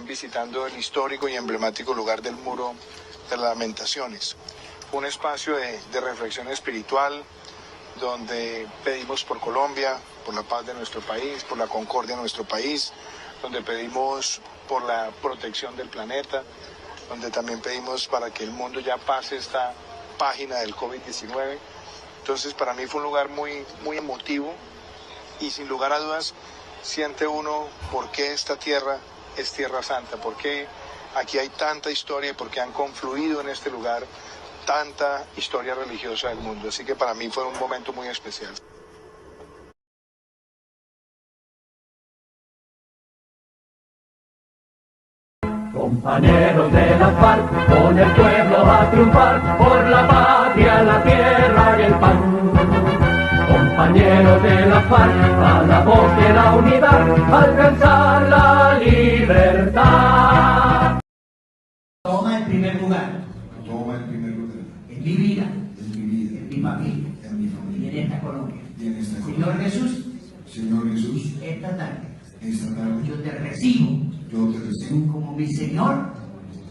también visitando el histórico y emblemático lugar del Muro de las Lamentaciones. Fue un espacio de reflexión espiritual donde pedimos por Colombia, por la paz de nuestro país, por la concordia de nuestro país, donde pedimos por la protección del planeta, donde también pedimos para que el mundo ya pase esta página del COVID-19. Entonces para mí fue un lugar muy, muy emotivo y sin lugar a dudas siente uno por qué esta tierra es Tierra Santa, por qué aquí hay tanta historia y por qué han confluido en este lugar tanta historia religiosa del mundo. Así que para mí fue un momento muy especial. Compañeros de la FARC, con el pueblo a triunfar, por la patria, la tierra y el pan. Compañeros de la FARC, a la voz de la unidad, alcanzar la libertad. Toma el primer lugar. Toma el primer lugar. En mi vida. En mi vida. En mi familia. En mi familia. Y en esta Colombia. Y en esta Señor Colombia. Jesús. Señor Jesús. Esta tarde. Esta tarde. Yo te recibo. Yo te recibo. Como mi Señor.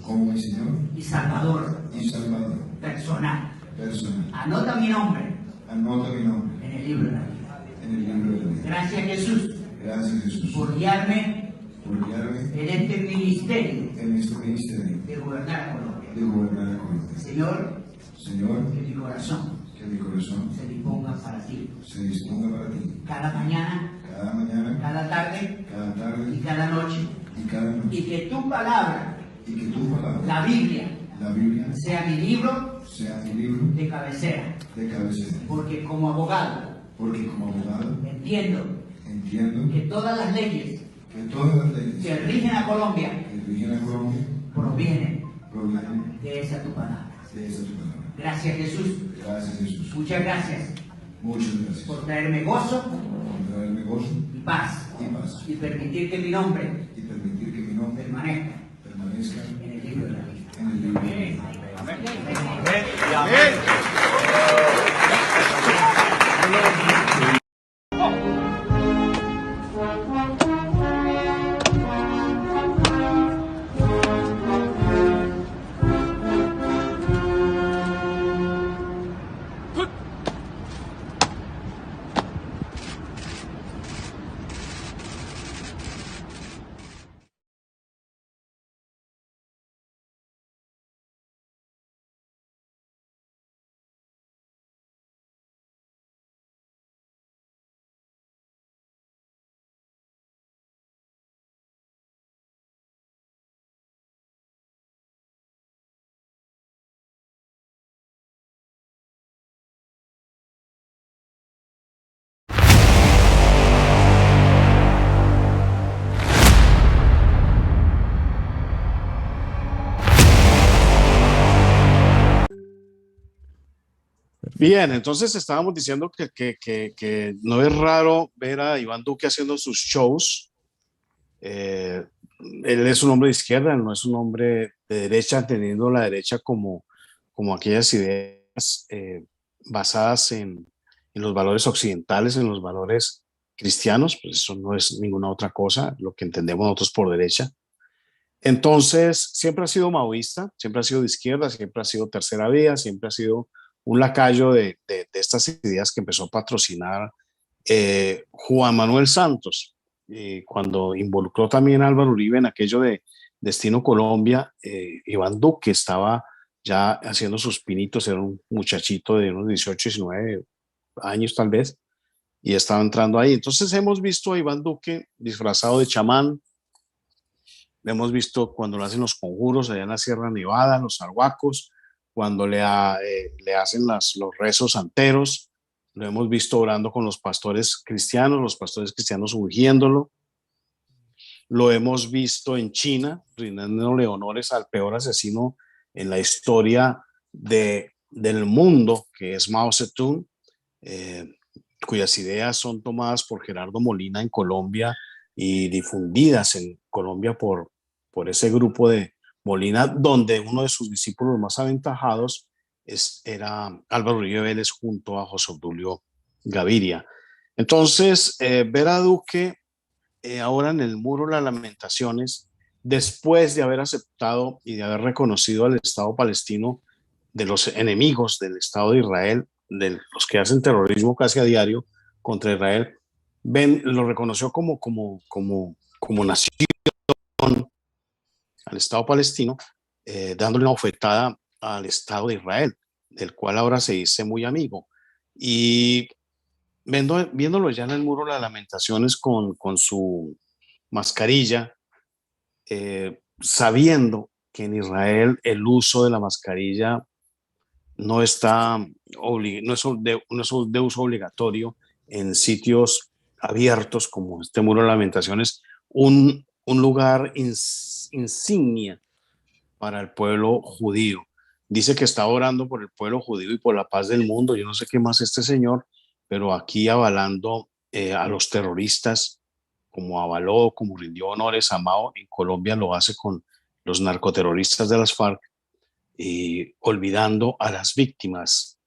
Como mi Señor. Y Salvador. Y Salvador. Personal. Personal. Anota mi nombre. Anota mi nombre. En el libro de la vida. En el libro de la vida. Gracias Jesús. Gracias Jesús. Por guiarme. Por guiarme. En este ministerio. En este ministerio. De gobernar Colombia. De gobernar a Colombia. Señor. Señor. Que mi corazón. Que mi corazón. Se disponga para ti. Se disponga para ti. Cada mañana. Cada mañana. Cada tarde. Cada tarde. Y cada noche. Y cada noche. Y que tu palabra. Y que tu palabra. La Biblia. La Biblia. Sea mi libro. Sea mi libro. De cabecera. De cabecera. Porque como abogado. Porque como abogado. Entiendo. Entiendo. Que todas las leyes. Que todas las leyes. Que rigen a Colombia. Que rigen a Colombia. Provienen. Provienen. De esa tu palabra. De esa tu palabra. Gracias Jesús. Gracias Jesús. Muchas gracias. Muchas gracias. Por traerme gozo. Por traerme gozo. Y paz. Y paz. Y permitir que mi nombre. Y permitir que mi nombre. Permanezca. Permanezca. En el libro de la vida. En el libro de la vida. Amén. Amén. Bien, entonces estábamos diciendo que no es raro ver a Iván Duque haciendo sus shows. Él es un hombre de izquierda, no es un hombre de derecha, entendiendo la derecha como aquellas ideas basadas en los valores occidentales, en los valores cristianos, pues eso no es ninguna otra cosa, lo que entendemos nosotros por derecha. Entonces, siempre ha sido maoísta, siempre ha sido de izquierda, siempre ha sido tercera vía, siempre ha sido un lacayo de estas ideas que empezó a patrocinar Juan Manuel Santos, cuando involucró también a Álvaro Uribe en aquello de Destino Colombia. Iván Duque estaba ya haciendo sus pinitos, era un muchachito de unos 18, 19 años tal vez, y estaba entrando ahí. Entonces hemos visto a Iván Duque disfrazado de chamán, lo hemos visto cuando lo hacen los conjuros allá en la Sierra Nevada, los arhuacos, cuando le hacen los rezos santeros, lo hemos visto orando con los pastores cristianos ungiéndolo, lo hemos visto en China, rindiéndole honores al peor asesino en la historia del mundo, que es Mao Zedong, cuyas ideas son tomadas por Gerardo Molina en Colombia y difundidas en Colombia por ese grupo de Molina, donde uno de sus discípulos más aventajados era Álvaro Uribe Vélez junto a José Obdulio Gaviria. Entonces, ver a Duque ahora en el Muro de las Lamentaciones después de haber aceptado y de haber reconocido al Estado palestino de los enemigos del Estado de Israel, de los que hacen terrorismo casi a diario contra Israel, lo reconoció como nación al Estado palestino, dándole una ofetada al Estado de Israel, del cual ahora se dice muy amigo. Y viéndolo ya en el muro de las lamentaciones con su mascarilla, sabiendo que en Israel el uso de la mascarilla no está no es de uso obligatorio en sitios abiertos como este muro de lamentaciones, un lugar insignia para el pueblo judío. Dice que está orando por el pueblo judío y por la paz del mundo. Yo no sé qué más este señor, pero aquí avalando a los terroristas, como avaló, como rindió honores a Mao, en Colombia lo hace con los narcoterroristas de las FARC, y olvidando a las víctimas,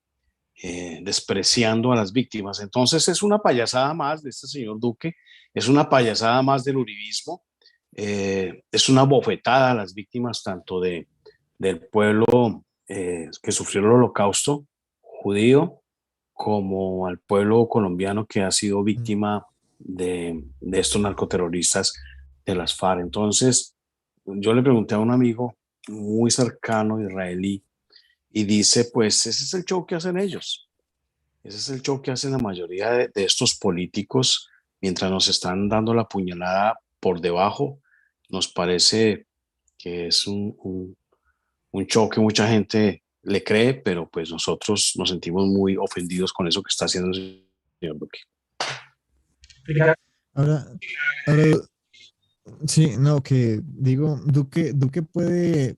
despreciando a las víctimas. Entonces es una payasada más de este señor Duque, es una payasada más del uribismo, es una bofetada a las víctimas tanto del pueblo que sufrió el holocausto judío, como al pueblo colombiano que ha sido víctima de estos narcoterroristas de las FARC. Entonces, yo le pregunté a un amigo muy cercano, israelí, y dice, pues ese es el show que hacen ellos, ese es el show que hacen la mayoría de estos políticos mientras nos están dando la puñalada por debajo. Nos parece que es un show que mucha gente le cree, pero pues nosotros nos sentimos muy ofendidos con eso que está haciendo el señor Duque. Ahora, ahora, sí, no, que digo, Duque puede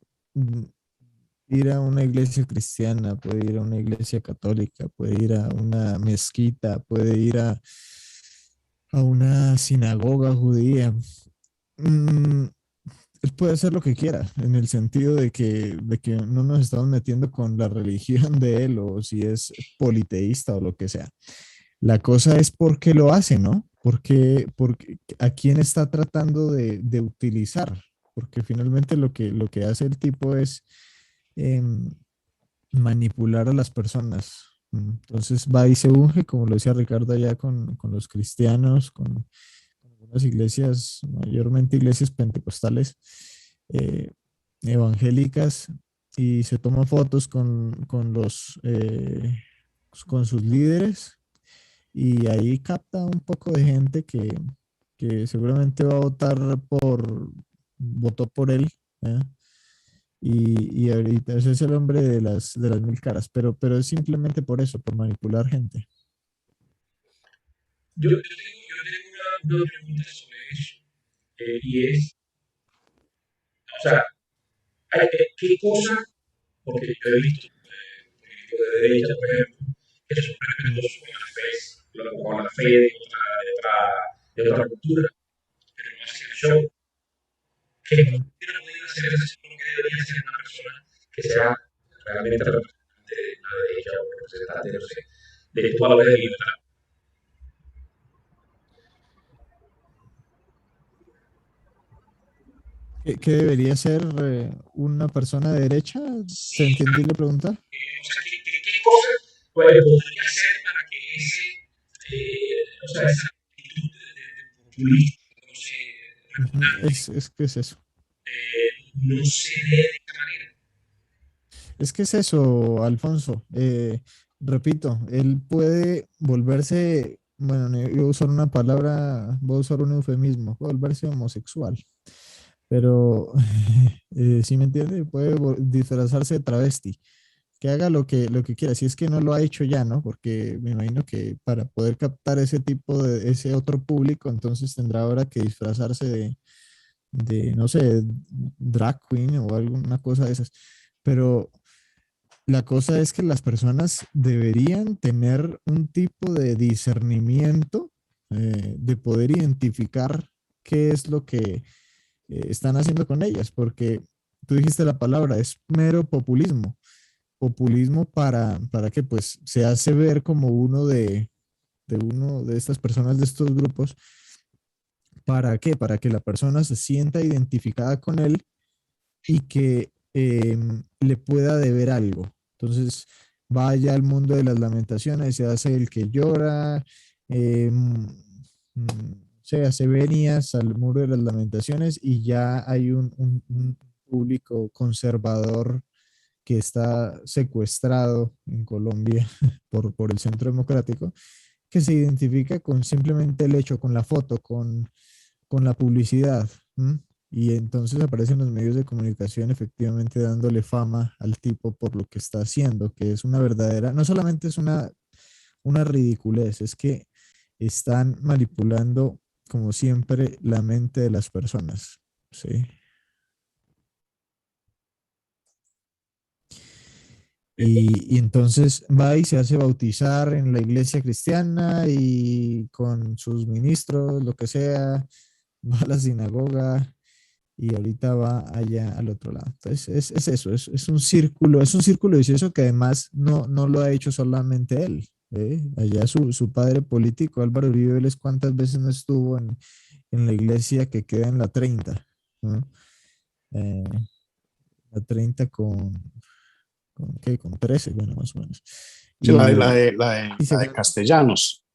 ir a una iglesia cristiana, puede ir a una iglesia católica, puede ir a una mezquita, puede ir a una sinagoga judía. Mm, Él puede hacer lo que quiera, en el sentido de que no nos estamos metiendo con la religión de él o si es politeísta o lo que sea. La cosa es por qué lo hace, ¿no? Porque a quién está tratando de utilizar, porque finalmente lo que hace el tipo es em, manipular a las personas. Entonces va y se unge, como lo decía Ricardo allá, con los cristianos, con algunas iglesias, mayormente iglesias pentecostales, eh, evangélicas, y se toma fotos con sus líderes, y ahí capta un poco de gente que seguramente va a votó por él, ¿eh? Y ahorita ese es el hombre de las mil caras, pero es simplemente por eso, por manipular gente. Yo tengo una pregunta sobre eso, y es, o sea, ¿qué cosa? Porque yo he visto políticos de derecha, por ejemplo, que son respetuosos con la fe de otra cultura, pero no hacen el show. ¿Qué Ujú. cultura pueden hacer eso? Lo que debería ser una persona que sea realmente representante de una derecha o representante, no sé, de tu valor de libertad. ¿Qué debería ser una persona de derecha? ¿Se Sí, entendió la pregunta? o sea, ¿qué cosas podría hacer para que o sea, esa actitud de populista, no sé, Ujú. repugnante, Es que es eso. no se dé de esa manera? Es que es eso, Alfonso. Repito, él puede volverse, bueno, voy a usar una palabra, voy a usar un eufemismo, puede volverse homosexual. Pero, ¿sí me entiende? Puede disfrazarse de travesti, que haga lo que quiera, si es que no lo ha hecho ya, ¿no? Porque me imagino que para poder captar ese otro público, entonces tendrá ahora que disfrazarse no sé, drag queen o alguna cosa de esas. Pero la cosa es que las personas deberían tener un tipo de discernimiento, de poder identificar qué es lo que están haciendo con ellas, porque tú dijiste la palabra, es mero populismo. Populismo para que pues se hace ver como uno de estas personas, de estos grupos, ¿Para qué? Para que la persona se sienta identificada con él y que le pueda deber algo. Entonces, vaya al mundo de las lamentaciones, se hace el que llora, se hace venias al muro de las lamentaciones y ya hay un público conservador que está secuestrado en Colombia por el Centro Democrático, que se identifica con simplemente el hecho, con la foto, con la publicidad. ¿M? Y entonces aparecen los medios de comunicación efectivamente dándole fama al tipo por lo que está haciendo, que es una verdadera, no solamente es una ridiculez, es que están manipulando, como siempre, la mente de las personas. ¿Sí? Y entonces va y se hace bautizar en la iglesia cristiana y con sus ministros, lo que sea, va a la sinagoga y ahorita va allá al otro lado. Entonces es eso, es un círculo vicioso que además no lo ha hecho solamente él. Allá su padre político, Álvaro Uribe Vélez, ¿cuántas veces no estuvo en la iglesia que queda en la 30? ¿No? Eh, la 30 ¿qué? Con 13, bueno, más o menos. Sí, Y, y la se de fue Castellanos,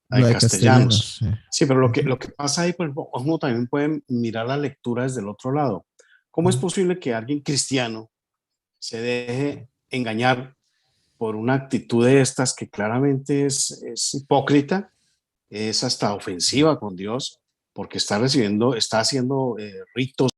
la de la de Castellanos. Castellanos. Sí, pero Ujú. lo que pasa ahí, por ejemplo, uno también puede mirar la lectura desde el otro lado. ¿Cómo es Mm. posible que alguien cristiano se deje engañar por una actitud de estas que claramente es hipócrita, es hasta ofensiva con Dios, porque está haciendo ritos?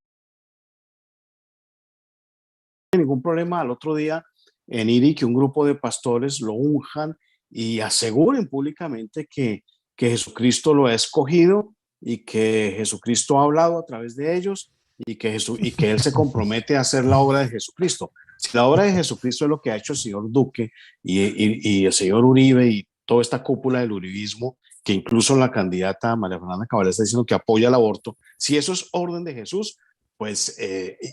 No hay ningún problema al otro día en ir y que un grupo de pastores lo unjan y aseguren públicamente que Jesucristo lo ha escogido y que Jesucristo ha hablado a través de ellos y que Él se compromete a hacer la obra de Jesucristo. Si la obra de Jesucristo es lo que ha hecho el señor Duque y el señor Uribe y toda esta cúpula del uribismo, que incluso la candidata María Fernanda Cabal está diciendo que apoya el aborto, si eso es orden de Jesús, pues,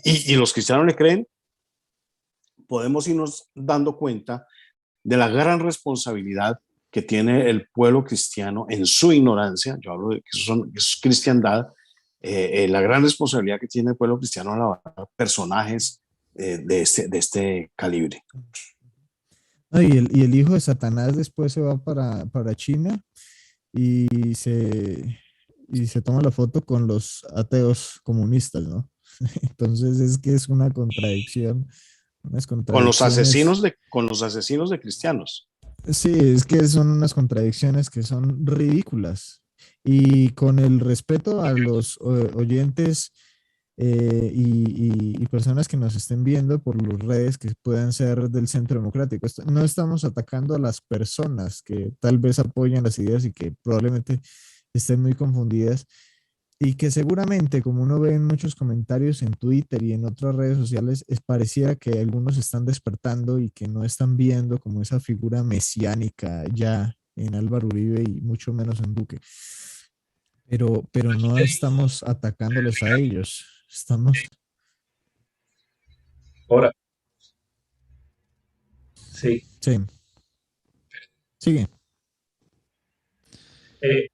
y los cristianos le creen, podemos irnos dando cuenta de la gran responsabilidad que tiene el pueblo cristiano en su ignorancia. Yo hablo de que eso es cristiandad, la gran responsabilidad que tiene el pueblo cristiano a lavar personajes de este calibre. No, y el hijo de Satanás después se va para China y se toma la foto con los ateos comunistas, ¿no? Entonces es que es una contradicción, unas contradicciones. Con los asesinos de cristianos. Sí, es que son unas contradicciones que son ridículas. Y con el respeto a los oyentes y personas que nos estén viendo por las redes que puedan ser del Centro Democrático. No estamos atacando a las personas que tal vez apoyan las ideas y que probablemente estén muy confundidas y que seguramente, como uno ve en muchos comentarios en Twitter y en otras redes sociales, pareciera que algunos están despertando y que no están viendo como esa figura mesiánica ya en Álvaro Uribe y mucho menos en Duque. Pero Aquí no te digo, estamos atacándolos a ellos. Estamos, ahora, sí. sí, sigue. Eh,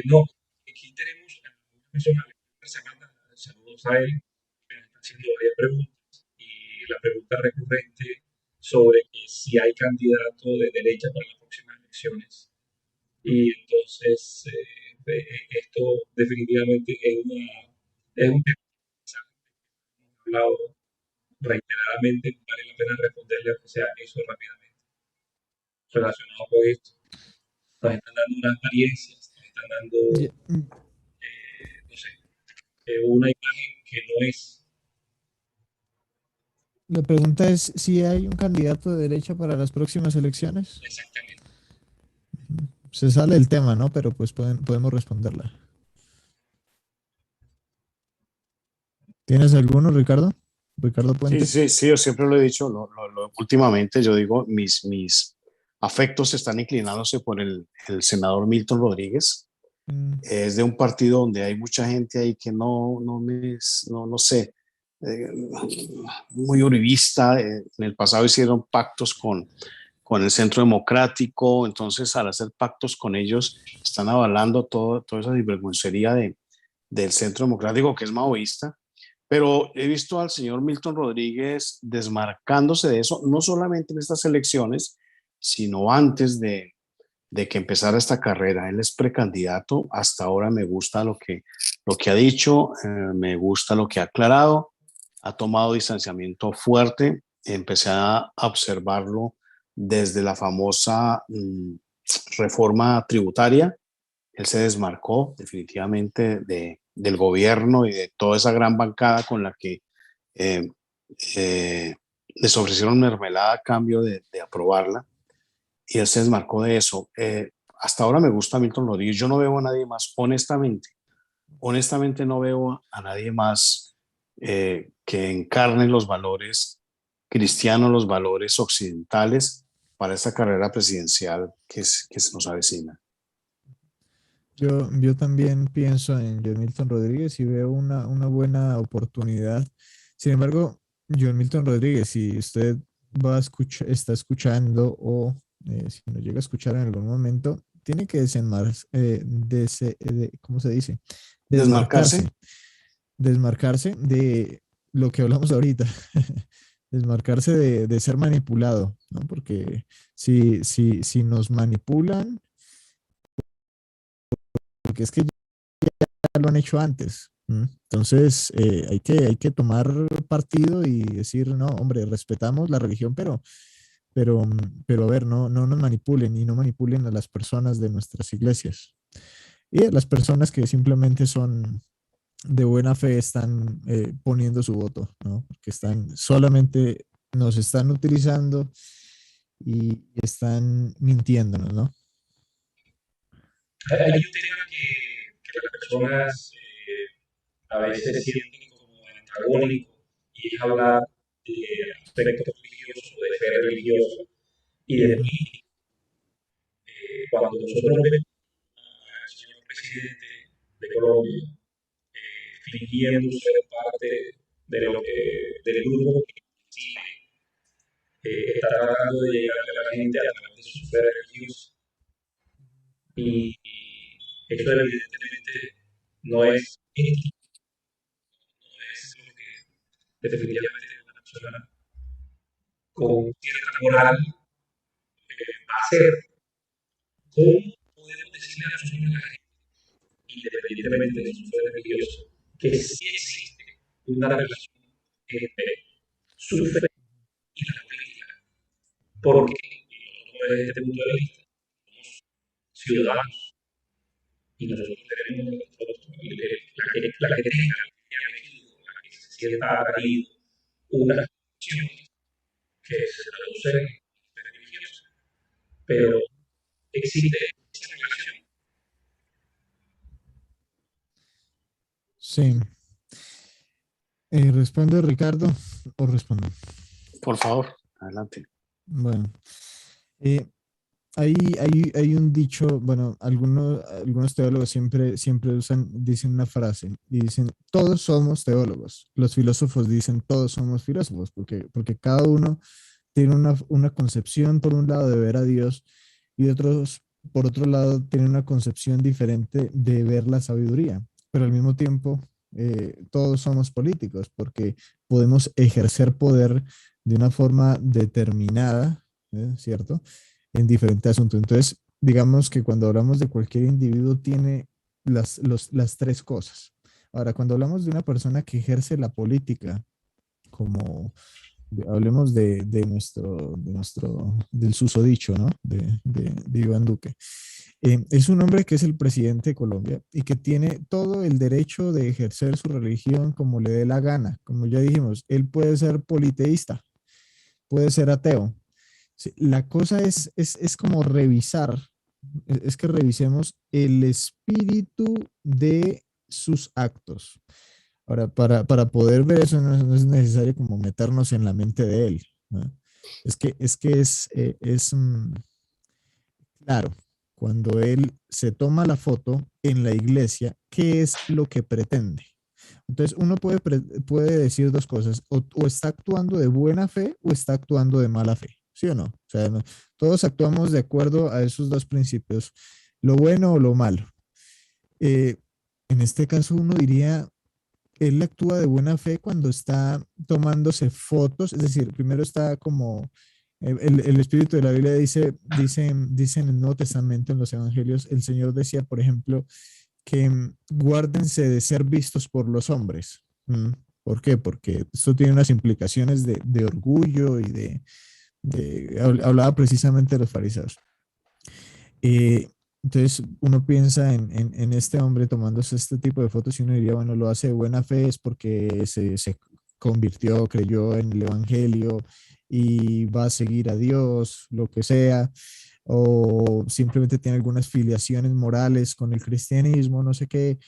no, aquí tenemos a una persona que se llama saludos a él, que nos está haciendo varias preguntas y la pregunta recurrente sobre que si hay candidato de derecha para las próximas elecciones. Y entonces esto definitivamente es un tema que hemos hablado reiteradamente, vale la pena responderle a que sea eso rápidamente relacionado con esto. Nos están dando unas apariencias, nos están dando, Ya, no sé, una imagen que no es la pregunta es si hay un candidato de derecha para las próximas elecciones. exactamente. Se sale el tema, ¿no? Pero pues podemos responderla. ¿Tienes alguno, Ricardo? Ricardo Sí, Puente. sí, sí, yo siempre lo he dicho, últimamente yo digo, mis afectos están inclinándose por el senador Milton Rodríguez. Mm, Es de un partido donde hay mucha gente ahí que no sé, eh, muy uribista. En el pasado hicieron pactos con el Centro Democrático, entonces al hacer pactos con ellos están avalando toda esa sinvergüencería del Centro Democrático, que es maoísta, pero he visto al señor Milton Rodríguez desmarcándose de eso, no solamente en estas elecciones, sino antes de que empezara esta carrera. Él es precandidato, hasta ahora me gusta lo que ha dicho, me gusta lo que ha aclarado, ha tomado distanciamiento fuerte, empecé a observarlo desde la famosa reforma tributaria. Él se desmarcó definitivamente del gobierno y de toda esa gran bancada con la que eh, les ofrecieron mermelada a cambio de aprobarla, y él se desmarcó de eso. Hasta ahora me gusta Milton Rodríguez, yo no veo a nadie más, honestamente no veo a nadie más que encarne los valores cristianos, los valores occidentales para esta carrera presidencial que se nos avecina. Yo también pienso en John Milton Rodríguez y veo una buena oportunidad. Sin embargo, John Milton Rodríguez, si usted está escuchando o si nos llega a escuchar en algún momento, tiene que ¿cómo se dice? Desmarcarse de lo que hablamos ahorita. Desmarcarse de ser manipulado, ¿no? Porque si nos manipulan, porque es que ya lo han hecho antes. Entonces, hay que tomar partido y decir, no, hombre, respetamos la religión, pero a ver, no nos manipulen y no manipulen a las personas de nuestras iglesias. Y a las personas que simplemente son de buena fe están poniendo su voto, ¿no? Porque solamente nos están utilizando y están mintiéndonos, ¿no? Hay un tema que las personas a veces sienten como antagónico y es hablar de aspectos religiosos o de fe religiosa y de política. Cuando nosotros vemos al señor presidente de Colombia fingiendo ser parte del grupo que sigue, está tratando de llegar a la gente a través de su fe religiosa. Y eso evidentemente no es ético, no es lo que definitivamente una persona con cierta moral va a hacer. ¿Cómo podemos decirle a nosotros, independientemente de su fe religiosa, que sí existe una relación entre su fe y la política? Porque, desde este punto de vista, somos ciudadanos y nosotros tenemos la que tenga, la que se sienta atraído, una acción que se traduce en religiosa, pero existe esa relación. Sí. ¿Responde Ricardo o respondo? Por favor, adelante. Bueno, hay un dicho, bueno, algunos teólogos siempre dicen una frase y dicen, todos somos teólogos. Los filósofos dicen, todos somos filósofos, porque cada uno tiene una concepción, por un lado, de ver a Dios y por otro lado, tiene una concepción diferente de ver la sabiduría. Pero al mismo tiempo, todos somos políticos porque podemos ejercer poder de una forma determinada, ¿cierto? En diferentes asuntos. Entonces, digamos que cuando hablamos de cualquier individuo tiene las tres cosas. Ahora, cuando hablamos de una persona que ejerce la política, hablemos del susodicho, ¿no? De Iván Duque. Es un hombre que es el presidente de Colombia y que tiene todo el derecho de ejercer su religión como le dé la gana. Como ya dijimos, él puede ser politeísta, puede ser ateo. Sí, la cosa es como revisar, es que revisemos el espíritu de sus actos. Ahora, para poder ver eso no es necesario como meternos en la mente de él, ¿no? Es claro, cuando él se toma la foto en la iglesia, ¿qué es lo que pretende? Entonces, uno puede decir dos cosas, o está actuando de buena fe o está actuando de mala fe, ¿sí o no? O sea, todos actuamos de acuerdo a esos dos principios, lo bueno o lo malo. en este caso uno diría, él actúa de buena fe cuando está tomándose fotos, es decir, primero está como el espíritu de la Biblia dice en el Nuevo Testamento, en los Evangelios, el Señor decía, por ejemplo, que guárdense de ser vistos por los hombres. ¿Por qué? Porque esto tiene unas implicaciones de orgullo y hablaba precisamente de los fariseos. Entonces uno piensa en este hombre tomándose este tipo de fotos y uno diría, bueno, lo hace de buena fe, es porque se convirtió, creyó en el Evangelio y va a seguir a Dios, lo que sea, o simplemente tiene algunas filiaciones morales con el cristianismo, no sé qué.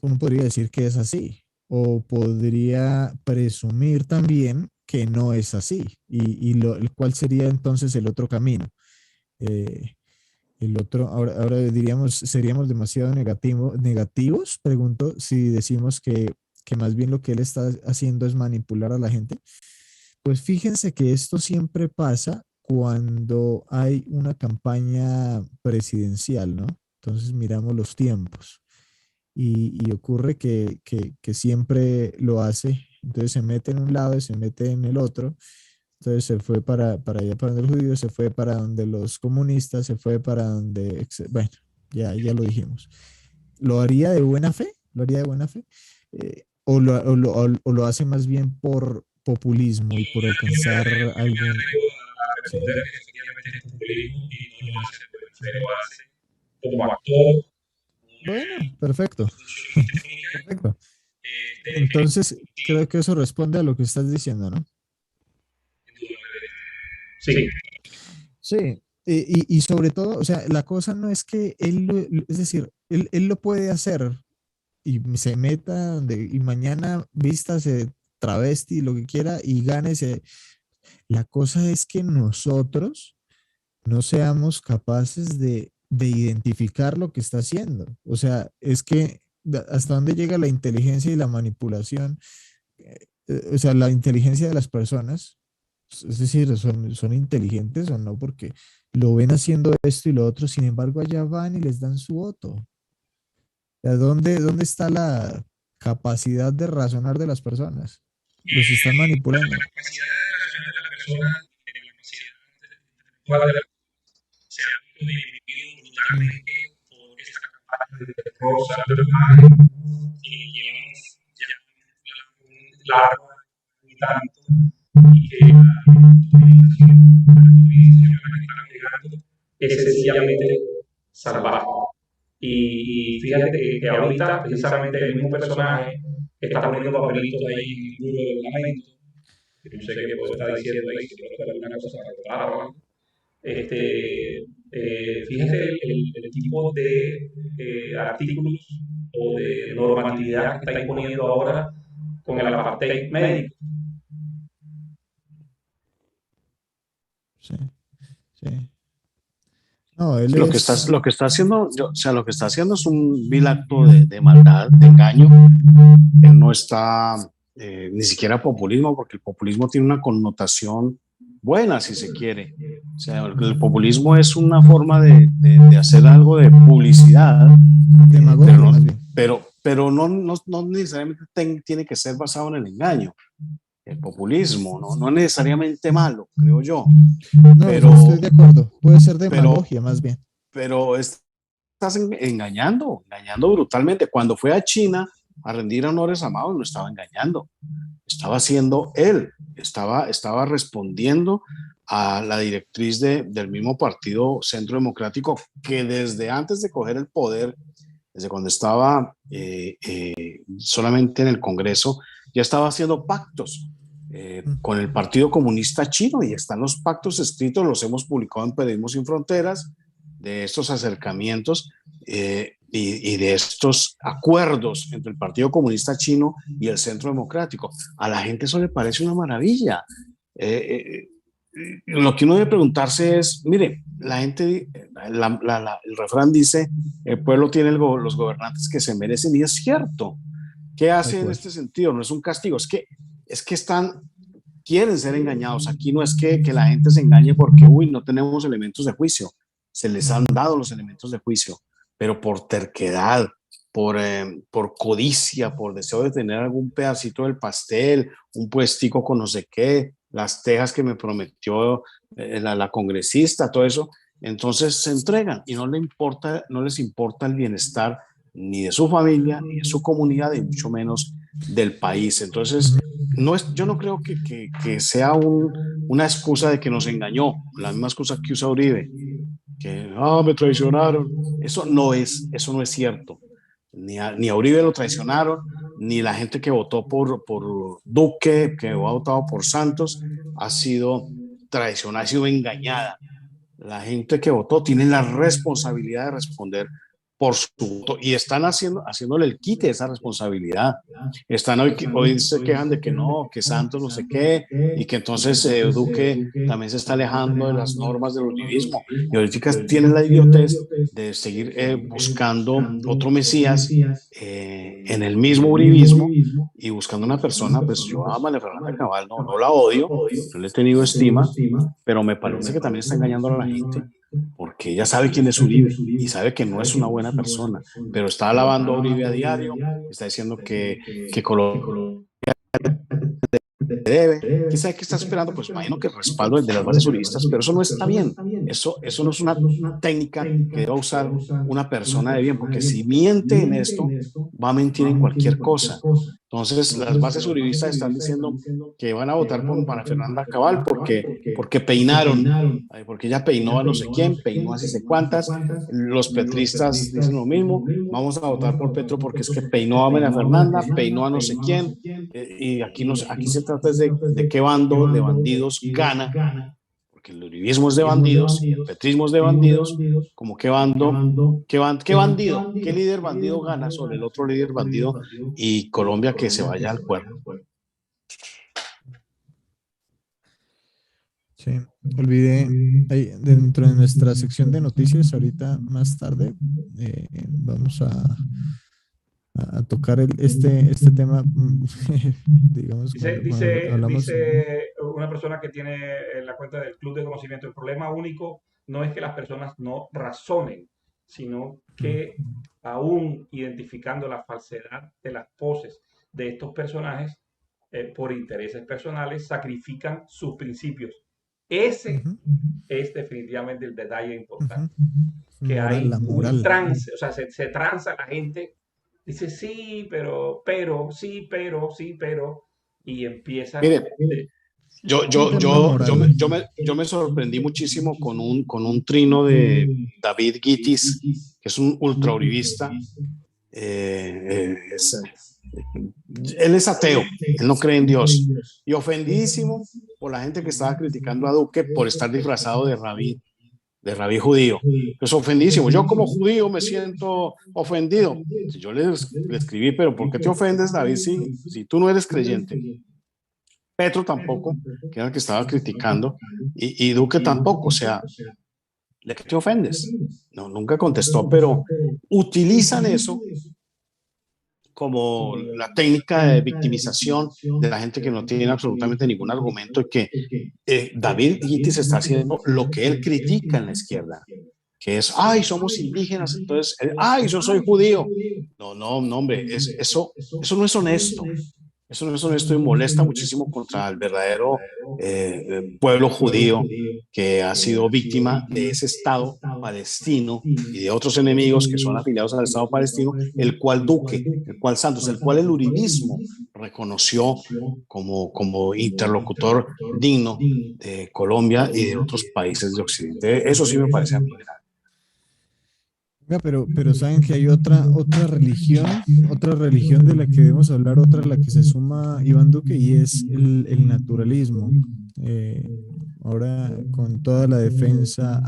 Uno podría decir que es así, o podría presumir también que no es así, el cual sería entonces el otro camino. Eh, el otro, ahora diríamos, seríamos demasiado negativos, pregunto, si decimos que más bien lo que él está haciendo es manipular a la gente. Pues fíjense que esto siempre pasa cuando hay una campaña presidencial, ¿no? Entonces miramos los tiempos y ocurre que siempre lo hace. Entonces se mete en un lado y se mete en el otro. Entonces se fue para allá, para donde los judíos, se fue para donde los comunistas, se fue para donde, bueno, ya lo dijimos. ¿Lo haría de buena fe? ¿Lo haría de buena fe? ¿O lo hace más bien por populismo y por alcanzar algún... A Sí. responder que efectivamente es populismo y no lo hace de buena fe, lo hace como actor, Bueno, perfecto. función técnica, Perfecto. que Entonces, creo que eso responde a lo que estás diciendo, ¿no? sí, Sí. Y sobre todo, o sea, la cosa no es que es decir, él lo puede hacer y se meta y mañana vístase travesti, lo que quiera, y gánese. La cosa es que nosotros no seamos capaces de identificar lo que está haciendo. O sea, es que hasta dónde llega la inteligencia y la manipulación, o sea, la inteligencia de las personas, es decir, son inteligentes o no, porque lo ven haciendo esto y lo otro, sin embargo, allá van y les dan su voto. O sea, ¿dónde está la capacidad de razonar de las personas? Los están manipulando. la capacidad de relacionar de la persona, la capacidad intelectual de la se ha visto disminuido Mm. brutalmente por esta campaña de terror salvaje que llevamos ya un largo y tanto y que la actualización a la que estamos llegando es sencillamente salvaje. Y fíjate que ahorita precisamente el mismo personaje está poniendo papelitos ahí en el muro del lamento, que no sé qué puedo estar diciendo ahí, si puedo alguna cosa para robar o algo. Fíjate el tipo de artículos o de normatividad que está imponiendo ahora con el apartheid médico. Sí, sí. No, él Lo que es... lo que está haciendo, o sea, lo que está haciendo es un vil acto de maldad, de engaño. Él no está ni siquiera populismo, porque el populismo tiene una connotación buena, si se quiere. O sea, el populismo es una forma de hacer algo de publicidad, Demagogia, pero más bien. no necesariamente tiene que ser basado en el engaño. El populismo no es necesariamente malo, creo yo. No, Pero, yo estoy de acuerdo. Puede ser pero, demagogia, más bien. pero estás engañando brutalmente. Cuando fue a China a rendir honores a Mao, no estaba engañando, estaba haciendo él, estaba respondiendo a la directriz del mismo partido Centro Democrático, que desde antes de coger el poder, desde cuando estaba solamente en el Congreso, ya estaba haciendo pactos con el Partido Comunista Chino, y están los pactos escritos, los hemos publicado en Periodismo Sin Fronteras, de estos acercamientos y de estos acuerdos entre el Partido Comunista Chino y el Centro Democrático. A la gente eso le parece una maravilla. Lo que uno debe preguntarse es, mire, la gente, el refrán dice, el pueblo tiene los gobernantes que se merecen, y es cierto. ¿Qué hace en este sentido? No es un castigo, es que quieren ser engañados. Aquí no es que la gente se engañe porque, no tenemos elementos de juicio. Se les han dado los elementos de juicio, pero por terquedad, por codicia, por deseo de tener algún pedacito del pastel, un puestico con no sé qué, las tejas que me prometió la congresista, todo eso. Entonces se entregan y no les importa el bienestar ni de su familia, ni de su comunidad, y mucho menos del país. Entonces, yo no creo que sea una excusa de que nos engañó, la misma excusa que usa Uribe, que me traicionaron. Eso no es cierto. Ni a Uribe lo traicionaron, ni la gente que votó por Duque, que ha votado por Santos, ha sido traicionada, ha sido engañada. La gente que votó tiene la responsabilidad de responder por su voto y están haciéndole el quite de esa responsabilidad. Hoy se quejan de que no, que Santos no sé qué, y que entonces Duque también se está alejando de las normas del uribismo. Y ahorita tienen la idiotez de seguir buscando otro Mesías en el mismo uribismo y buscando una persona. Pues yo a María Fernanda Cabal no la odio, yo le he tenido estima, pero me parece que también está engañando a la gente, porque ella sabe quién es Uribe y sabe que no es una buena persona, pero está alabando a Uribe a diario, está diciendo que Colombia debe, ¿quién sabe qué está esperando? Pues imagino que el respaldo de las bases uribistas, pero eso no está bien, eso no es una técnica que deba usar una persona de bien, porque si miente en esto, va a mentir en cualquier cosa. Entonces, las bases uribistas están diciendo que van a votar por María Fernanda Cabal porque peinaron, porque ella peinó a no sé quién, peinó a no sé cuántas. Los petristas dicen lo mismo, vamos a votar por Petro porque es que peinó a María Fernanda, peinó a no sé quién. Y aquí se trata de qué bando de bandidos gana, porque el uribismo es de bandidos y el petrismo es de bandidos, como qué bandido, qué líder bandido gana sobre el otro líder bandido, y Colombia que se vaya al cuerno. Sí, olvidé, dentro de nuestra sección de noticias, ahorita más tarde, vamos a tocar este tema, digamos, cuando hablamos. Dice una persona que tiene la cuenta del Club de Conocimiento, el problema único no es que las personas no razonen, sino que aún identificando la falsedad de las poses de estos personajes, por intereses personales, sacrifican sus principios. Ese es definitivamente el detalle importante. Que hay La moral. un trance, o sea, se tranza la gente, dice sí, pero, sí, pero, y empieza. Mire, yo me sorprendí muchísimo con un trino de David Guitis, que es un ultrauribista. Él es ateo, él no cree en Dios, y ofendidísimo por la gente que estaba criticando a Duque por estar disfrazado de rabí judío. Pues ofendidísimo. Yo como judío me siento ofendido. Yo le escribí, pero ¿por qué te ofendes, David, si tú no eres creyente? Petro tampoco, que era el que estaba criticando, y Duque tampoco, o sea, ¿de qué te ofendes? No, nunca contestó, pero utilizan eso como la técnica de victimización de la gente que no tiene absolutamente ningún argumento, y que David Guitis está haciendo lo que él critica en la izquierda, que es, ay, somos indígenas, entonces, ay, yo soy judío. No, hombre, eso no es honesto. Eso no es honesto y molesta muchísimo contra el verdadero pueblo judío, que ha sido víctima de ese Estado palestino y de otros enemigos que son afiliados al Estado palestino, el cual Duque, el cual Santos, el cual el uribismo reconoció como interlocutor digno de Colombia y de otros países de Occidente. Eso sí me parece a mí grave. Pero saben que hay otra religión de la que debemos hablar, otra a la que se suma Iván Duque, y es el naturalismo. Ahora, con toda la defensa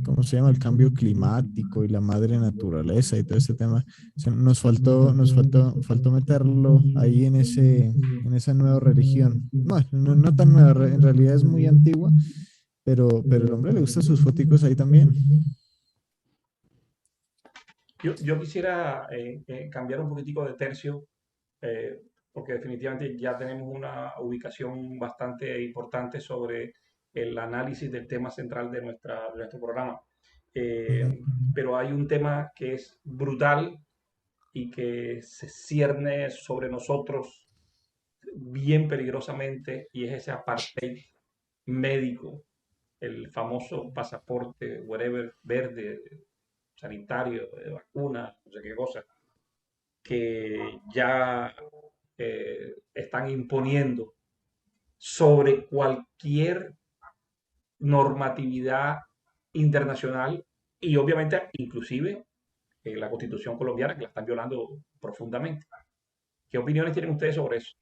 ¿cómo se llama? El cambio climático y la madre naturaleza y todo ese tema, nos faltó meterlo ahí en esa nueva religión. No tan nueva, en realidad es muy antigua. Pero el hombre le gusta sus foticos ahí también. Yo quisiera cambiar un poquitico de tercio, porque definitivamente ya tenemos una ubicación bastante importante sobre el análisis del tema central de nuestro programa. pero hay un tema que es brutal y que se cierne sobre nosotros bien peligrosamente, y es ese apartheid médico, el famoso pasaporte, whatever, verde, sanitario, de vacuna, no sé qué cosa, que ya están imponiendo sobre cualquier normatividad internacional y obviamente inclusive la Constitución colombiana, que la están violando profundamente. ¿Qué opiniones tienen ustedes sobre eso?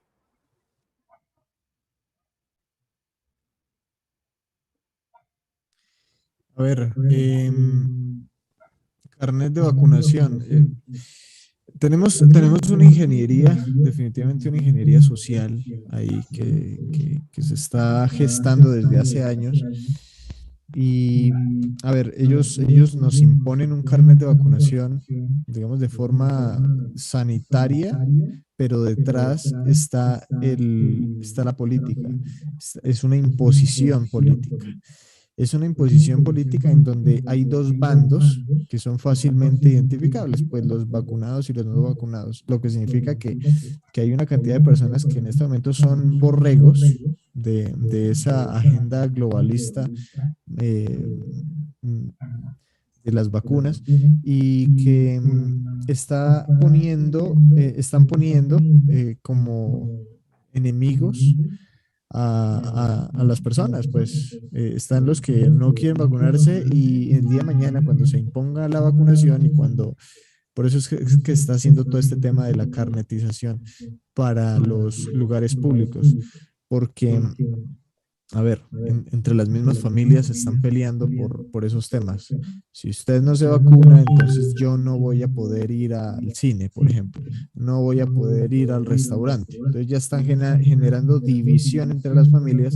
A ver, carnet de vacunación. Tenemos una ingeniería, definitivamente una ingeniería social ahí que se está gestando desde hace años. Y, a ver, ellos nos imponen un carnet de vacunación, digamos, de forma sanitaria, pero detrás está la política. Es una imposición política. Es una imposición política en donde hay dos bandos que son fácilmente identificables, pues los vacunados y los no vacunados, lo que significa que hay una cantidad de personas que en este momento son borregos de esa agenda globalista eh, mm, de las vacunas y que están poniendo como enemigos a las personas, pues están los que no quieren vacunarse y el día de mañana cuando se imponga la vacunación y por eso es que está haciendo todo este tema de la carnetización para los lugares públicos, porque a ver, entre las mismas familias están peleando por esos temas. Si usted no se vacuna, entonces yo no voy a poder ir al cine, por ejemplo. No voy a poder ir al restaurante. Entonces ya están generando división entre las familias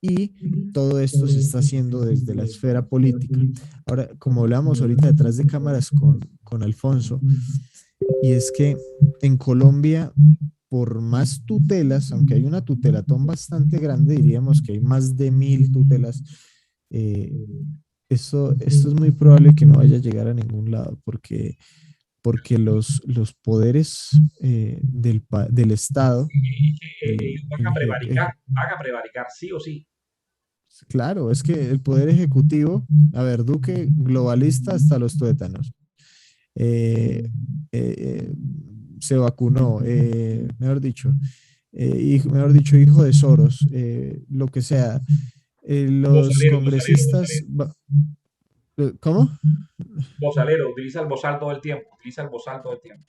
y todo esto se está haciendo desde la esfera política. Ahora, como hablamos ahorita detrás de cámaras con Alfonso, y es que en Colombia por más tutelas, aunque hay una tutelatón bastante grande, diríamos que hay más de 1000 tutelas, eh, esto es muy probable que no vaya a llegar a ningún lado, porque los poderes del Estado, Van van a prevaricar sí o sí. claro, es que el poder ejecutivo, a ver, Duque globalista hasta los tuétanos. eh, eh, Se vacunó, mejor dicho, hijo de Soros, lo que sea. Los Bozalero, congresistas, ¿cómo? bozalero, utiliza el bozal todo el tiempo, utiliza el bozal todo el tiempo.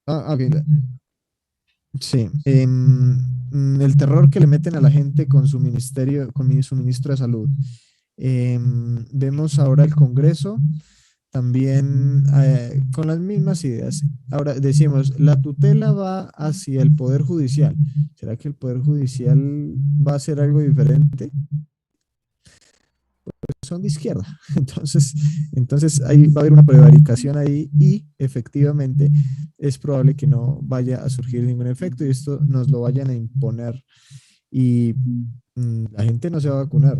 Ah, ok. Sí, el terror que le meten a la gente con su ministerio, su ministro de salud. Vemos ahora el Congreso también con las mismas ideas. Ahora decimos, la tutela va hacia el Poder Judicial. ¿Será que el Poder Judicial va a hacer algo diferente? Pues son de izquierda. Entonces ahí va a haber una prevaricación ahí y efectivamente es probable que no vaya a surgir ningún efecto y esto nos lo vayan a imponer y la gente no se va a vacunar.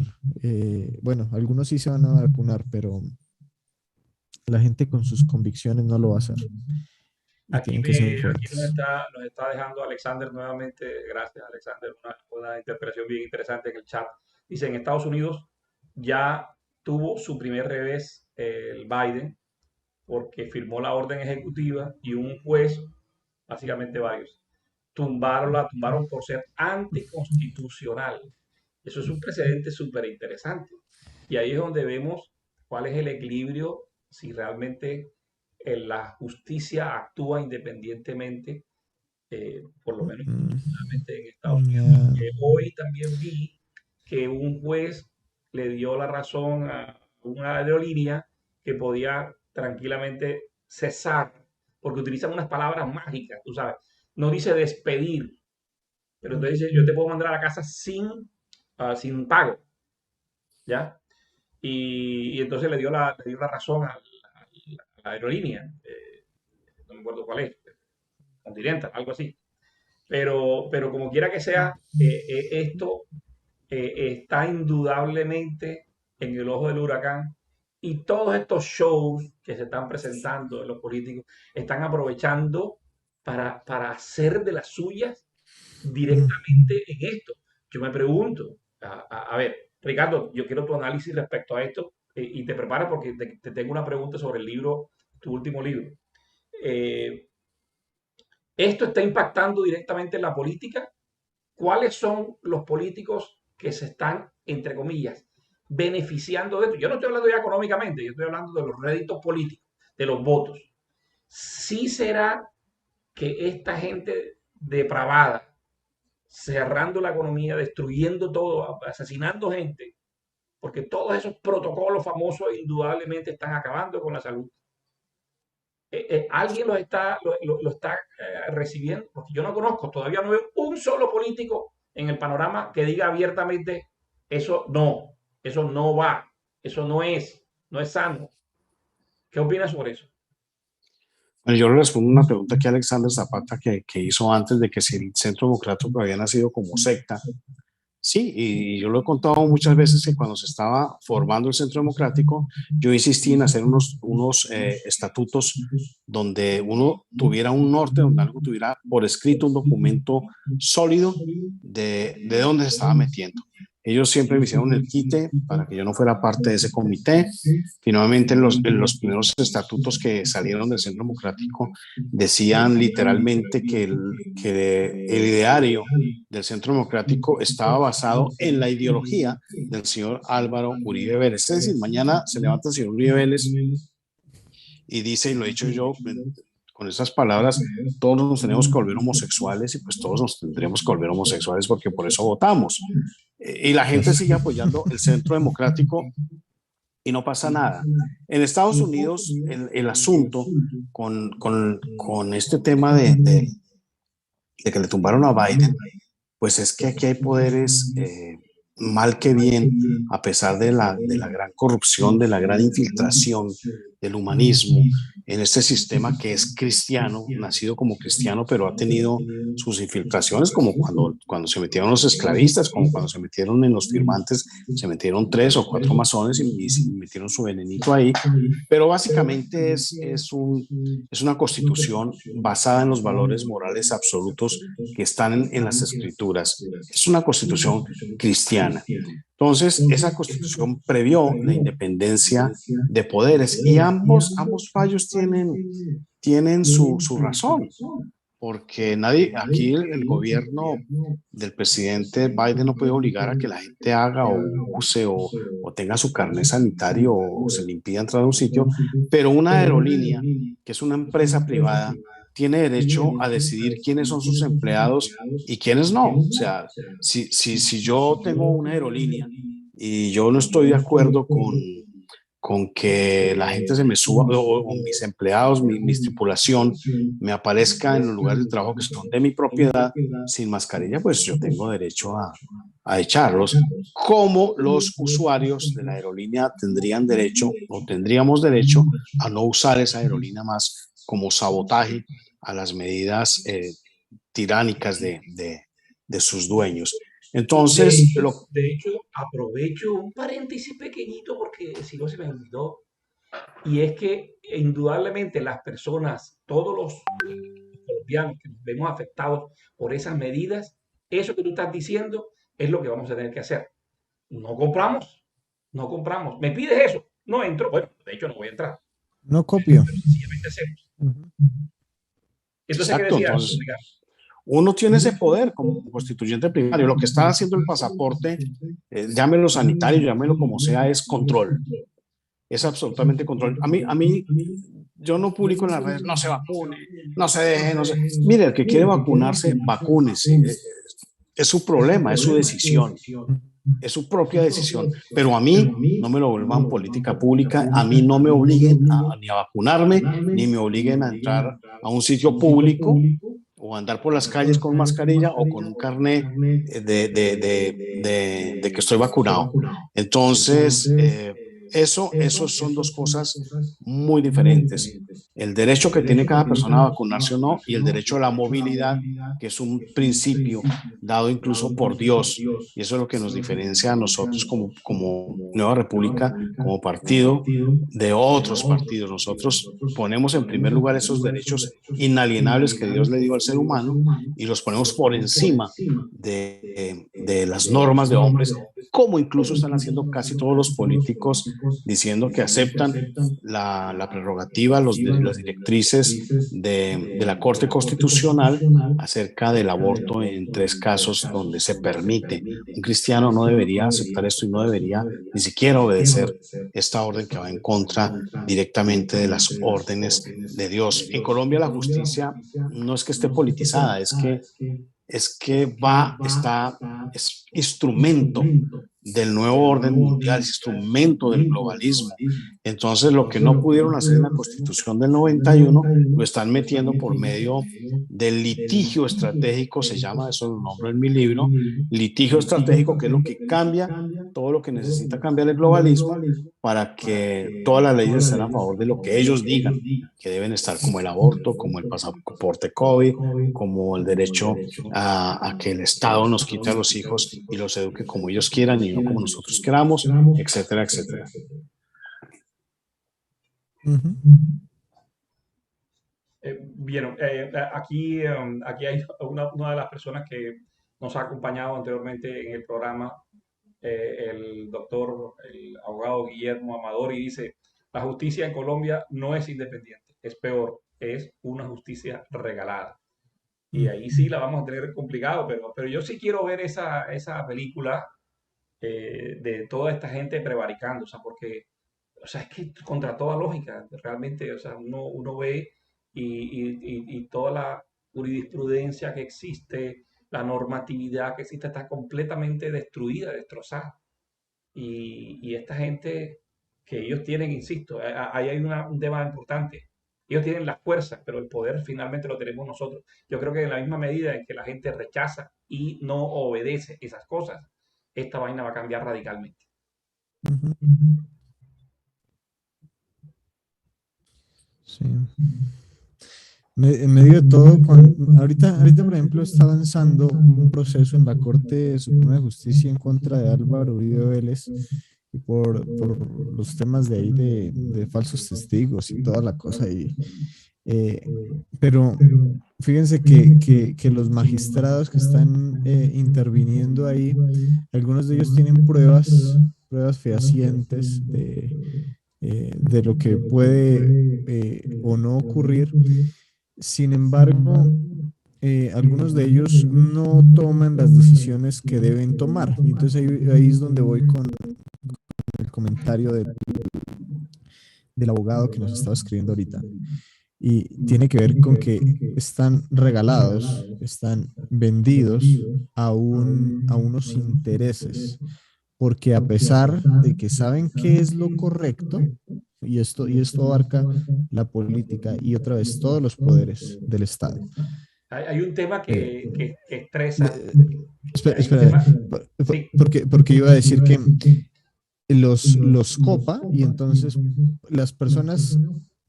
Bueno, algunos sí se van a vacunar, pero la gente con sus convicciones no lo va a hacer. Y tienen que ser Aquí fuertes. nos está dejando Alexander nuevamente, gracias Alexander, una interpretación bien interesante en el chat. Dice, en Estados Unidos ya tuvo su primer revés el Biden porque firmó la orden ejecutiva y un juez, básicamente varios, la tumbaron por ser anticonstitucional. Eso es un precedente súper interesante. Y ahí es donde vemos cuál es el equilibrio, si realmente la justicia actúa independientemente, por lo menos institucionalmente en Estados Unidos. Ya. Hoy también vi que un juez le dio la razón a una aerolínea que podía tranquilamente cesar, porque utilizan unas palabras mágicas, tú sabes. No dice despedir, pero entonces dice, yo te puedo mandar a la casa sin pago, ¿ya? Y entonces le dio la razón a la aerolínea, no me acuerdo cuál es, Continental, algo así. Pero como quiera que sea, esto está indudablemente en el ojo del huracán Y todos estos shows que se están presentando de los políticos están aprovechando para hacer de las suyas directamente en esto. Yo me pregunto, a ver, Ricardo, yo quiero tu análisis respecto a esto y te prepara porque te tengo una pregunta sobre el libro, tu último libro. ¿Esto está impactando directamente en la política? ¿Cuáles son los políticos que se están, entre comillas, beneficiando de esto? Yo no estoy hablando ya económicamente, yo estoy hablando de los réditos políticos, de los votos. ¿Sí será que esta gente depravada, cerrando la economía, destruyendo todo, asesinando gente, porque todos esos protocolos famosos indudablemente están acabando con la salud? ¿Alguien lo está recibiendo? Porque yo no conozco, todavía no veo un solo político en el panorama que diga abiertamente eso no va, eso no es sano. ¿Qué opinas sobre eso? Bueno, yo le respondo una pregunta que Alexander Zapata que hizo antes de que si el Centro Democrático había nacido como secta. Sí, y yo lo he contado muchas veces que cuando se estaba formando el Centro Democrático, yo insistí en hacer unos estatutos donde uno tuviera un norte, donde algo tuviera por escrito un documento sólido de dónde se estaba metiendo. Ellos siempre me hicieron el quite para que yo no fuera parte de ese comité. Finalmente, en los primeros estatutos que salieron del Centro Democrático decían literalmente que el ideario del Centro Democrático estaba basado en la ideología del señor Álvaro Uribe Vélez. Es decir, mañana se levanta el señor Uribe Vélez y dice, y lo he dicho yo con estas palabras, todos nos tenemos que volver homosexuales y pues todos nos tendremos que volver homosexuales porque por eso votamos. Y la gente sigue apoyando el Centro Democrático y no pasa nada. En Estados Unidos, el asunto con este tema de que le tumbaron a Biden, pues es que aquí hay poderes, mal que bien, a pesar de la gran corrupción, de la gran infiltración del humanismo en este sistema que es cristiano, nacido como cristiano, pero ha tenido sus infiltraciones, como cuando se metieron los esclavistas, como cuando se metieron en los firmantes, se metieron 3 o 4 masones y metieron su venenito ahí, pero básicamente es una constitución basada en los valores morales absolutos que están en las escrituras. Es una constitución cristiana. Entonces, esa constitución previó la independencia de poderes y ambos fallos tienen su razón, porque nadie, aquí el gobierno del presidente Biden no puede obligar a que la gente haga o use o tenga su carnet sanitario o se le impida entrar a un sitio, pero una aerolínea, que es una empresa privada, tiene derecho a decidir quiénes son sus empleados y quiénes no. O sea, si yo tengo una aerolínea y yo no estoy de acuerdo con que la gente se me suba o mis empleados, mi tripulación me aparezca en los lugares de trabajo que son de mi propiedad sin mascarilla, pues yo tengo derecho a echarlos, como los usuarios de la aerolínea tendrían derecho o tendríamos derecho a no usar esa aerolínea más como sabotaje a las medidas tiránicas de sus dueños. Entonces, de hecho, aprovecho un paréntesis pequeñito porque si no se me olvidó, y es que indudablemente las personas, todos los colombianos que nos vemos afectados por esas medidas, eso que tú estás diciendo es lo que vamos a tener que hacer. No compramos, no compramos. ¿Me pides eso? No entro. Bueno, de hecho no voy a entrar. No copio. Pero sencillamente hacemos. Entonces, ¿qué exacto, decías, entonces, Ricardo? uno tiene ese poder como constituyente primario. Lo que está haciendo el pasaporte, llámelo sanitario, llámelo como sea, es control. Es absolutamente control. A mí, yo no publico en las redes, no se vacune, no se deje, no se... Mire, el que quiere vacunarse, vacúnese. Es su problema, es su decisión. Es su propia decisión, pero a mí no me lo vuelvan política pública, a mí no me obliguen ni a vacunarme, ni me obliguen a entrar a un sitio público o andar por las calles con mascarilla o con un carnet de que estoy vacunado. Entonces, Eso son dos cosas muy diferentes. El derecho que tiene cada persona a vacunarse o no, y el derecho a la movilidad, que es un principio dado incluso por Dios. Y eso es lo que nos diferencia a nosotros como Nueva República, como partido, de otros partidos. Nosotros ponemos en primer lugar esos derechos inalienables que Dios le dio al ser humano y los ponemos por encima de las normas de hombres, como incluso están haciendo casi todos los políticos, diciendo que aceptan la prerrogativa, las directrices de la Corte Constitucional acerca del aborto en 3 casos donde se permite. Un cristiano no debería aceptar esto y no debería ni siquiera obedecer esta orden que va en contra directamente de las órdenes de Dios. En Colombia la justicia no es que esté politizada, es que es instrumento del nuevo orden mundial, es instrumento del globalismo. Entonces, lo que no pudieron hacer en la Constitución del 91, lo están metiendo por medio del litigio estratégico, se llama, eso lo nombro en mi libro, litigio estratégico, que es lo que cambia todo lo que necesita cambiar el globalismo para que todas las leyes estén a favor de lo que ellos digan, que deben estar, como el aborto, como el pasaporte COVID, como el derecho a que el Estado nos quite a los hijos y los eduque como ellos quieran y no como nosotros queramos, etcétera, etcétera. Bien, aquí hay una de las personas que nos ha acompañado anteriormente en el programa, el abogado Guillermo Amador, y dice: la justicia en Colombia no es independiente, es peor, es una justicia regalada. Y ahí sí la vamos a tener complicado, pero yo sí quiero ver esa película de toda esta gente prevaricando, o sea, porque, o sea, es que contra toda lógica, realmente, o sea, uno ve y toda la jurisprudencia que existe, la normatividad que existe, está completamente destruida, destrozada. Y esta gente que ellos tienen, insisto, ahí hay un tema importante. Ellos tienen las fuerzas, pero el poder finalmente lo tenemos nosotros. Yo creo que en la misma medida en que la gente rechaza y no obedece esas cosas, esta vaina va a cambiar radicalmente. Sí. En medio de todo, ahorita, por ejemplo, está avanzando un proceso en la Corte Suprema de Justicia en contra de Álvaro Uribe Vélez y por los temas de ahí de falsos testigos y toda la cosa. Pero fíjense que los magistrados que están interviniendo ahí, algunos de ellos tienen pruebas fehacientes de lo que puede o no ocurrir. Sin embargo, algunos de ellos no toman las decisiones que deben tomar. Y entonces ahí es donde voy con el comentario del abogado que nos estaba escribiendo ahorita. Y tiene que ver con que están regalados, están vendidos a unos intereses, porque a pesar de que saben qué es lo correcto, y esto abarca la política y otra vez todos los poderes del Estado. Hay un tema que estresa. Espera, Sí. porque iba a decir que los copa y entonces las personas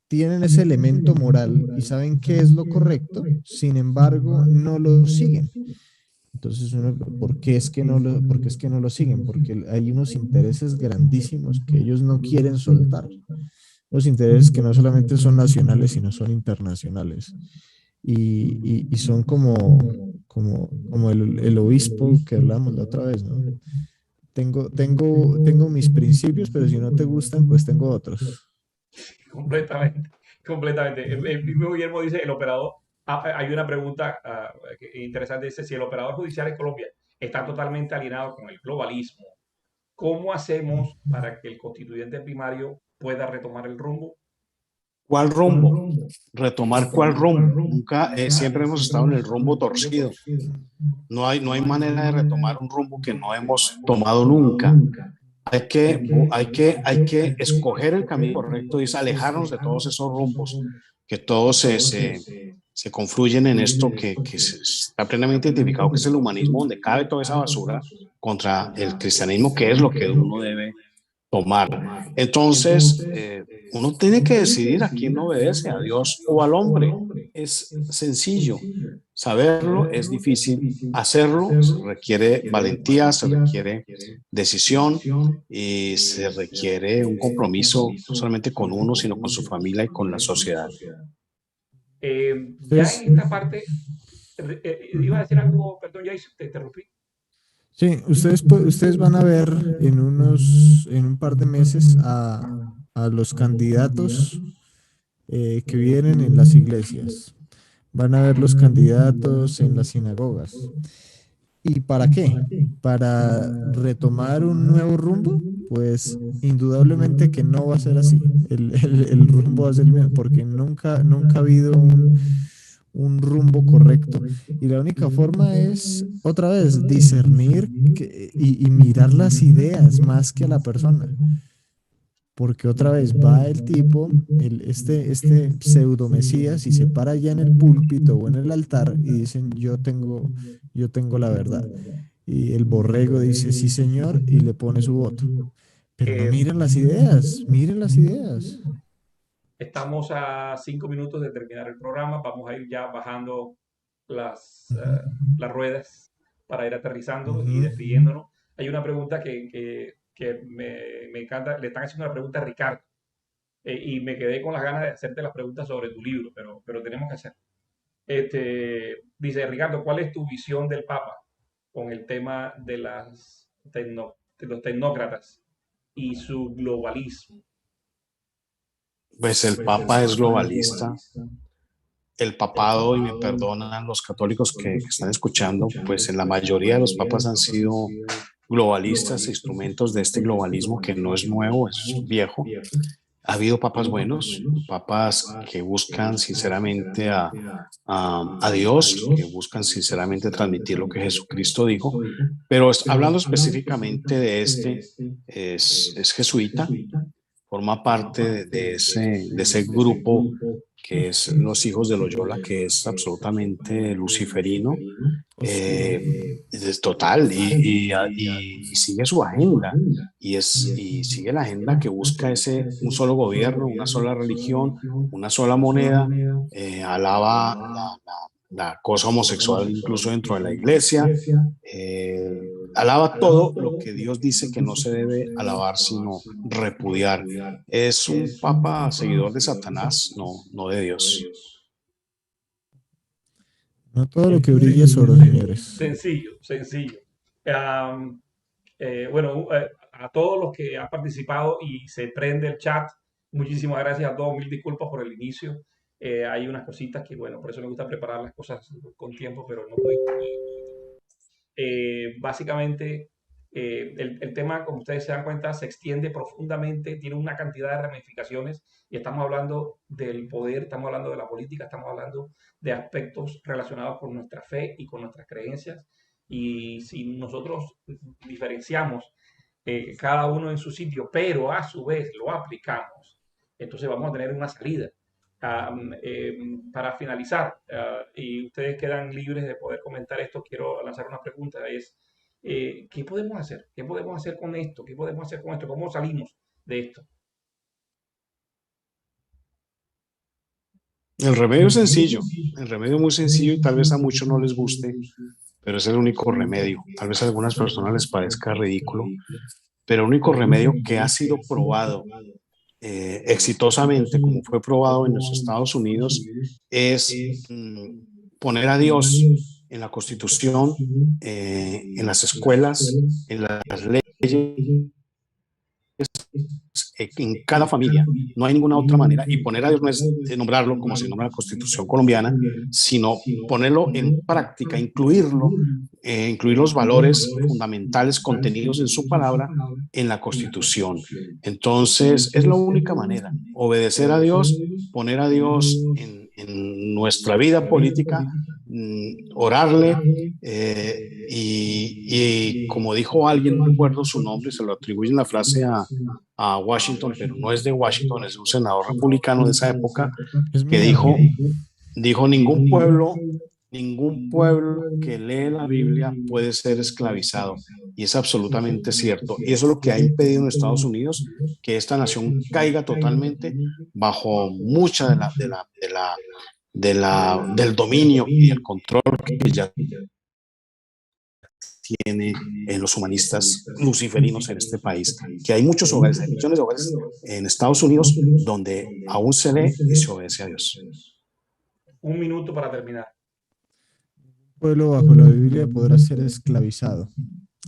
tienen ese elemento moral y saben qué es lo correcto, sin embargo no lo siguen. Entonces, ¿por qué es que no lo siguen? Porque hay unos intereses grandísimos que ellos no quieren soltar. Los intereses que no solamente son nacionales, sino son internacionales. Y son como el obispo que hablamos la otra vez, ¿no? Tengo mis principios, pero si no te gustan, pues tengo otros. Completamente. El mismo Guillermo dice: el operador. Hay una pregunta interesante, dice: si el operador judicial en Colombia está totalmente alineado con el globalismo, ¿cómo hacemos para que el constituyente primario pueda retomar el rumbo? ¿Cuál rumbo? ¿Retomar cuál rumbo? Nunca, siempre hemos estado en el rumbo torcido. No hay manera de retomar un rumbo que no hemos tomado nunca. Hay que escoger el camino correcto y es alejarnos de todos esos rumbos, que todos se confluyen en esto que está plenamente identificado, que es el humanismo, donde cabe toda esa basura, contra el cristianismo, que es lo que uno debe tomar. Entonces, uno tiene que decidir a quién obedece, a Dios o al hombre. Es sencillo. Saberlo es difícil. Hacerlo se requiere valentía, se requiere decisión y se requiere un compromiso no solamente con uno, sino con su familia y con la sociedad. Ya en esta parte, iba a decir algo, perdón, Jason, te interrumpí. Sí, ustedes van a ver en un par de meses a los candidatos que vienen en las iglesias. Van a ver los candidatos en las sinagogas. ¿Y para qué? ¿Para retomar un nuevo rumbo? Pues indudablemente que no va a ser así. El rumbo va a ser el mismo, porque nunca ha habido un rumbo correcto. Y la única forma es, otra vez, discernir y mirar las ideas más que a la persona. Porque otra vez va el tipo, este pseudo mesías, y se para allá en el púlpito o en el altar y dicen, yo tengo la verdad. Y el borrego dice, sí, señor, y le pone su voto. Pero no miren las ideas, miren las ideas. Estamos a 5 minutos de terminar el programa. Vamos a ir ya bajando las ruedas para ir aterrizando y despidiéndonos. Hay una pregunta que me encanta. Le están haciendo una pregunta a Ricardo. Y me quedé con las ganas de hacerte las preguntas sobre tu libro, pero tenemos que hacer. Dice Ricardo, ¿cuál es tu visión del Papa con el tema de los tecnócratas y su globalismo? Pues el Papa es globalista. El papado, y me perdonan los católicos que están escuchando, pues en la mayoría de los papas han sido globalistas, instrumentos de este globalismo que no es nuevo, es viejo. Ha habido papas buenos, papas que buscan sinceramente a Dios, que buscan sinceramente transmitir lo que Jesucristo dijo, pero hablando específicamente de es jesuita, forma parte de ese grupo que es los hijos de Loyola, que es absolutamente luciferino, es total, y sigue su agenda, y sigue la agenda que busca un solo gobierno, una sola religión, una sola moneda, alaba la cosa homosexual incluso dentro de la iglesia, alaba todo lo que Dios dice que no se debe alabar sino repudiar. Es un papa seguidor de Satanás, no de Dios. No todo lo que brilla es oro, señores. Sencillo. Bueno, a todos los que han participado y se prende el chat, muchísimas gracias a todos. Mil disculpas por el inicio. Hay unas cositas que, bueno, por eso me gusta preparar las cosas con tiempo, pero no puedo. Básicamente, el tema, como ustedes se dan cuenta, se extiende profundamente, tiene una cantidad de ramificaciones y estamos hablando del poder, estamos hablando de la política, estamos hablando de aspectos relacionados con nuestra fe y con nuestras creencias. Y si nosotros diferenciamos cada uno en su sitio, pero a su vez lo aplicamos, entonces vamos a tener una salida. Para finalizar, y ustedes quedan libres de poder comentar esto, quiero lanzar una pregunta, es ¿qué podemos hacer? ¿Qué podemos hacer con esto? ¿Qué podemos hacer con esto? ¿Cómo salimos de esto? El remedio es sencillo, el remedio es muy sencillo y tal vez a muchos no les guste, pero es el único remedio. Tal vez a algunas personas les parezca ridículo, pero el único remedio que ha sido probado exitosamente, como fue probado en los Estados Unidos, es poner a Dios en la Constitución, en las escuelas, en las leyes, en cada familia. No hay ninguna otra manera. Y poner a Dios no es nombrarlo como se nombra la Constitución colombiana, sino ponerlo en práctica, incluir los valores fundamentales contenidos en su palabra en la Constitución. Entonces, es la única manera. Obedecer a Dios, poner a Dios en nuestra vida política, orarle, y como dijo alguien, no recuerdo su nombre, se lo atribuyen la frase a Washington, pero no es de Washington, es un senador republicano de esa época, que dijo, ningún pueblo ningún pueblo que lee la Biblia puede ser esclavizado. Y es absolutamente cierto. Y eso es lo que ha impedido en Estados Unidos que esta nación caiga totalmente bajo mucha del dominio y el control que ya tiene en los humanistas luciferinos en este país, que hay muchos hogares, hay millones de hogares en Estados Unidos donde aún se lee y se obedece a Dios. Un minuto para terminar. Pueblo bajo la Biblia podrá ser esclavizado.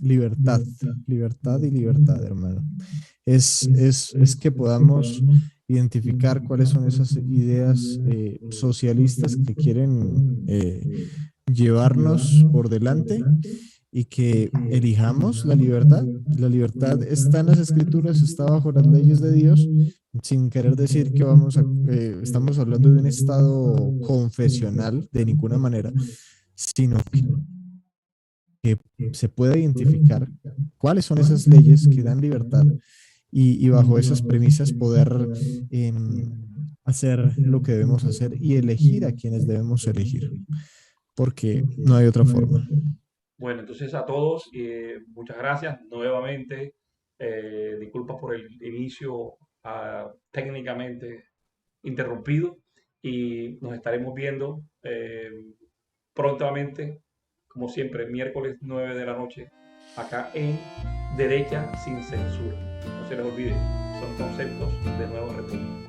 Libertad, libertad y libertad, hermano. Es que podamos identificar cuáles son esas ideas socialistas que quieren llevarnos por delante y que elijamos la libertad. La libertad está en las escrituras, está bajo las leyes de Dios, sin querer decir que estamos hablando de un estado confesional de ninguna manera, sino que se pueda identificar cuáles son esas leyes que dan libertad y bajo esas premisas poder hacer lo que debemos hacer y elegir a quienes debemos elegir, porque no hay otra forma. Bueno, entonces a todos, muchas gracias nuevamente. Disculpas por el inicio técnicamente interrumpido y nos estaremos viendo prontamente, como siempre, miércoles 9 de la noche, acá en Derecha sin Censura. No se les olvide, son conceptos de nuevo retorno.